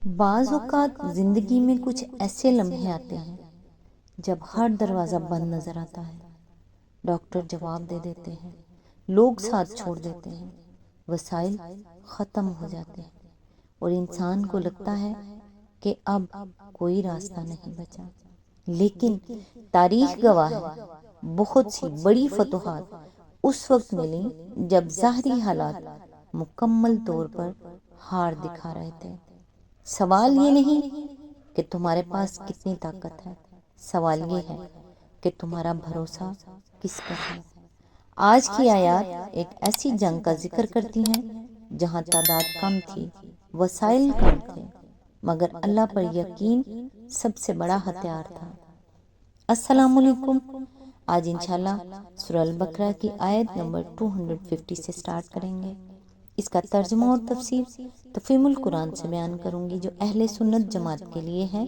بعض اوقات زندگی میں کچھ ایسے لمحے آتے ہیں جب ہر دروازہ بند نظر آتا ہے، ڈاکٹر جواب دے دیتے ہیں، لوگ ساتھ چھوڑ دیتے ہیں، وسائل ختم ہو جاتے ہیں اور انسان کو لگتا ہے کہ اب کوئی راستہ نہیں بچا۔ لیکن تاریخ گواہ ہے، بہت سی بڑی فتوحات اس وقت ملی جب ظاہری حالات مکمل طور پر ہار دکھا رہے تھے۔ سوال یہ نہیں کہ تمہارے پاس کتنی طاقت ہے، سوال یہ ہے کہ تمہارا بھروسہ کس پر ہے۔ آج کی آیات ایک ایسی جنگ کا ذکر کرتی ہیں جہاں تعداد کم تھی، وسائل کم تھے، مگر اللہ پر یقین سب سے بڑا ہتھیار تھا۔ السلام علیکم۔ آج انشاءاللہ سورہ البقرہ کی آیت نمبر 250 سے سٹارٹ کریں گے۔ اس کا ترجمہ اور تفسیر تفہیم القرآن سے بیان کروں گی جو اہل سنت جماعت کے لیے ہے۔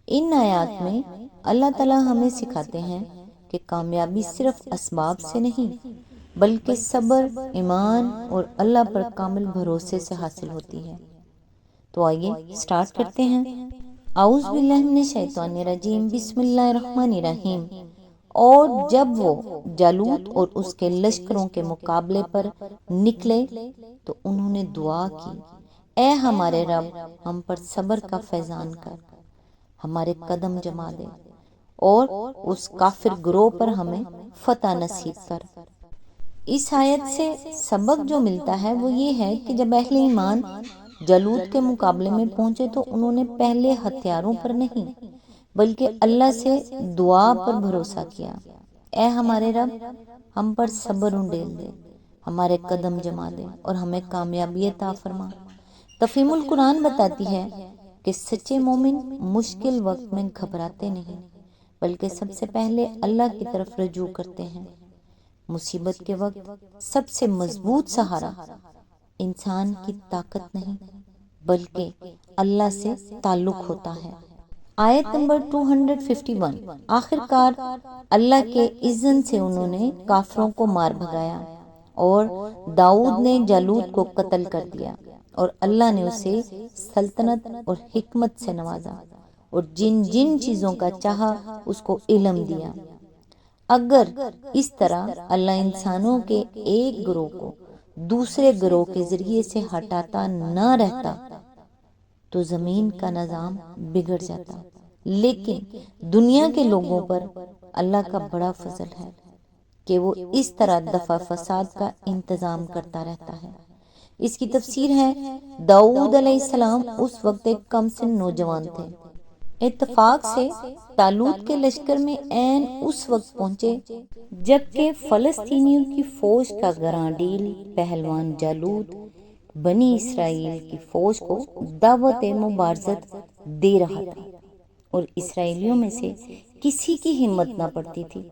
ان آیات میں اللہ تعالی ہمیں سکھاتے ہیں کہ کامیابی صرف اسباب سے نہیں بلکہ صبر، ایمان اور اللہ پر کامل بھروسے سے حاصل ہوتی ہے۔ تو آئیے سٹارٹ کرتے ہیں۔ اعوذ باللہ من الشیطان الرجیم، بسم اللہ الرحمن الرحیم۔ اور جب وہ جالوت اور اس کے لشکروں کے مقابلے پر نکلے تو انہوں نے دعا کی، اے ہمارے رب، ہم پر صبر کا فیضان کر، ہمارے قدم جما دے اور اس کافر گروہ پر ہمیں فتح نصیب کر۔ اس آیت سے سبق جو ملتا ہے وہ یہ ہے کہ جب اہل ایمان جالوت کے مقابلے میں پہنچے تو انہوں نے پہلے ہتھیاروں پر نہیں بلکہ اللہ سے دعا پر بھروسہ کیا، اے ہمارے رب، ہم پر صبر انڈیل دے، ہمارے قدم جما دے اور ہمیں کامیابی عطا فرما۔ تفہیم القرآن بتاتی ہے کہ سچے مومن مشکل وقت میں گھبراتے نہیں بلکہ سب سے پہلے اللہ کی طرف رجوع کرتے ہیں۔ مصیبت کے وقت سب سے مضبوط سہارا انسان کی طاقت نہیں بلکہ اللہ سے تعلق ہوتا ہے۔ آیت نمبر 251، آخر کار اللہ کے اذن سے انہوں نے کافروں کو مار بھگایا اور داؤد نے جالوت کو قتل کر دیا اور اللہ نے اسے سلطنت اور حکمت سے نوازا اور جن جن چیزوں کا چاہا اس کو علم دیا۔ اگر اس طرح اللہ انسانوں کے ایک گروہ کو دوسرے گروہ کے ذریعے سے ہٹاتا نہ رہتا تو زمین کا نظام بگڑ جاتا، لیکن دنیا کے لوگوں پر اللہ کا بڑا فضل ہے کہ وہ اس طرح دفع فساد کا انتظام کرتا رہتا ہے۔ اس کی تفسیر ہے، داؤد علیہ السلام اس وقت ایک کم سن نوجوان تھے۔ اتفاق سے طالوت کے لشکر میں عین اس وقت پہنچے جبکہ فلسطینیوں کی فوج کا گرانڈیل پہلوان جالوت بنی اسرائیل کی فوج کو دعوت مبارزت دے رہا تھا اور اسرائیلیوں میں سے کسی کی ہمت نہ پڑتی تھی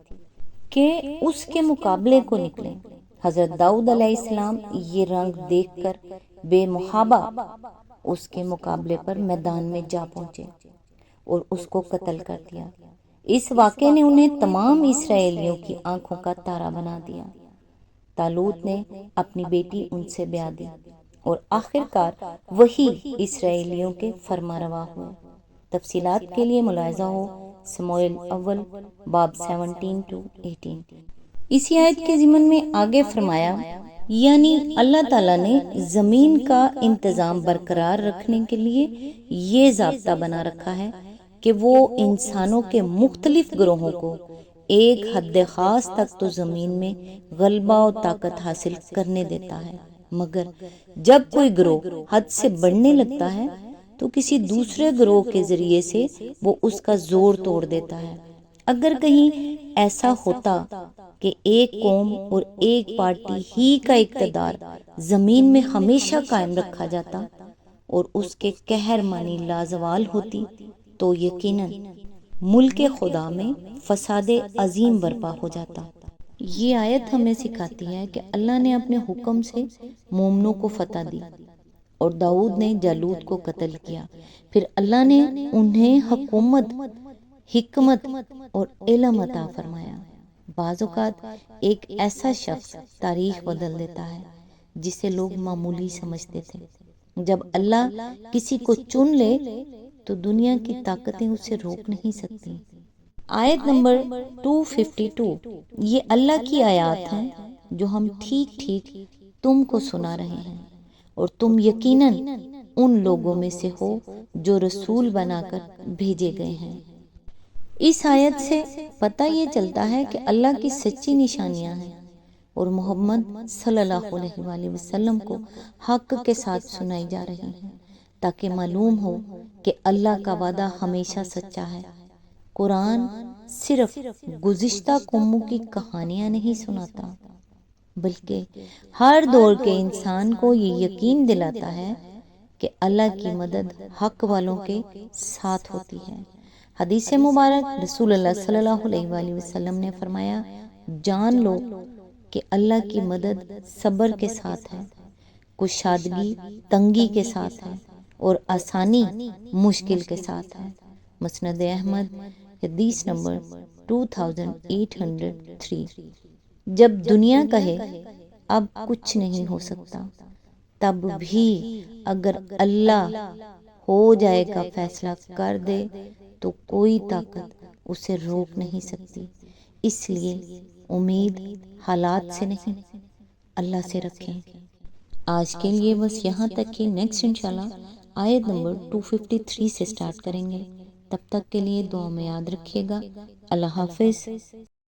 کہ اس کے مقابلے کو نکلیں۔ حضرت داؤد علیہ السلام یہ رنگ دیکھ کر بے محابہ اس کے مقابلے پر میدان میں جا پہنچے اور اس کو قتل کر دیا۔ اس واقعے نے انہیں تمام اسرائیلیوں کی آنکھوں کا تارا بنا دیا۔ طالوت نے اپنی بیٹی ان سے بیاہ دی اور آخر کار وہی اسرائیلیوں کے فرما روا ہوئے۔ تفصیلات کے لیے ملاحظہ ہو سموئیل اول باب 17-18۔ اسی آیت کے ضمن میں آگے فرمایا، یعنی اللہ تعالیٰ نے زمین کا انتظام برقرار رکھنے کے لیے یہ ضابطہ بنا رکھا ہے کہ وہ انسانوں کے مختلف گروہوں کو ایک حد خاص تک تو زمین میں غلبہ و طاقت حاصل کرنے دیتا ہے، مگر جب کوئی گروہ حد سے بڑھنے لگتا ہے تو کسی دوسرے گروہ کے ذریعے سے وہ اس کا زور توڑ دیتا ہے۔ اگر کہیں ایسا ہوتا کہ ایک قوم اور ایک پارٹی ہی کا اقتدار زمین میں ہمیشہ قائم رکھا جاتا اور اس کے قہر مانی لازوال ہوتی تو یقیناً ملک خدا میں فساد عظیم برپا ہو جاتا۔ یہ آیت ہمیں سکھاتی ہے کہ اللہ نے اپنے حکم سے مومنوں کو فتح دی اور داؤد نے جالوت کو قتل کیا، پھر اللہ نے انہیں حکومت، حکمت اور علم عطا فرمایا۔ بعض اوقات ایک ایسا شخص تاریخ بدل دیتا ہے جسے لوگ معمولی سمجھتے تھے، جب اللہ کسی کو چن لے تو دنیا کی طاقتیں اسے روک نہیں سکتی۔ آیت نمبر 252، یہ اللہ کی آیات ہیں جو ہم ٹھیک ٹھیک تم کو سنا رہے ہیں، اور تم یقیناً ان لوگوں میں سے ہو جو رسول بنا کر بھیجے گئے ہیں۔ اس آیت سے پتہ یہ چلتا ہے کہ اللہ کی سچی نشانیاں ہیں اور محمد صلی اللہ علیہ وآلہ وسلم کو حق کے ساتھ سنائی جا رہی ہیں، تاکہ معلوم ہو کہ اللہ کا وعدہ ہمیشہ سچا ہے۔ قرآن صرف گزشتہ قوموں کی کہانیاں نہیں سناتا، بلکہ ہر دور کے انسان کو یہ یقین دلاتا ہے کہ اللہ کی مدد حق والوں کے ساتھ ہوتی ہے۔ حدیث مبارک رسول اللہ صلی اللہ علیہ وآلہ وسلم نے فرمایا، جان لو کہ اللہ کی مدد صبر کے ساتھ ہے، کشادگی تنگی کے ساتھ ہے، اور آسانی مشکل کے ساتھ ہے۔ مسند احمد حدیث نمبر 2803۔ جب دنیا کہے اب کچھ نہیں ہو سکتا، تب بھی اگر اللہ ہو جائے کا فیصلہ کر دے تو کوئی طاقت اسے روک نہیں سکتی۔ اس لیے امید حالات سے نہیں، اللہ سے رکھیں۔ آج کے لیے بس یہاں تک کہ نیکسٹ انشاءاللہ آیت نمبر 253 سے سٹارٹ کریں گے۔ تب تک کے لیے دعا میں یاد رکھیے گا۔ اللہ حافظ۔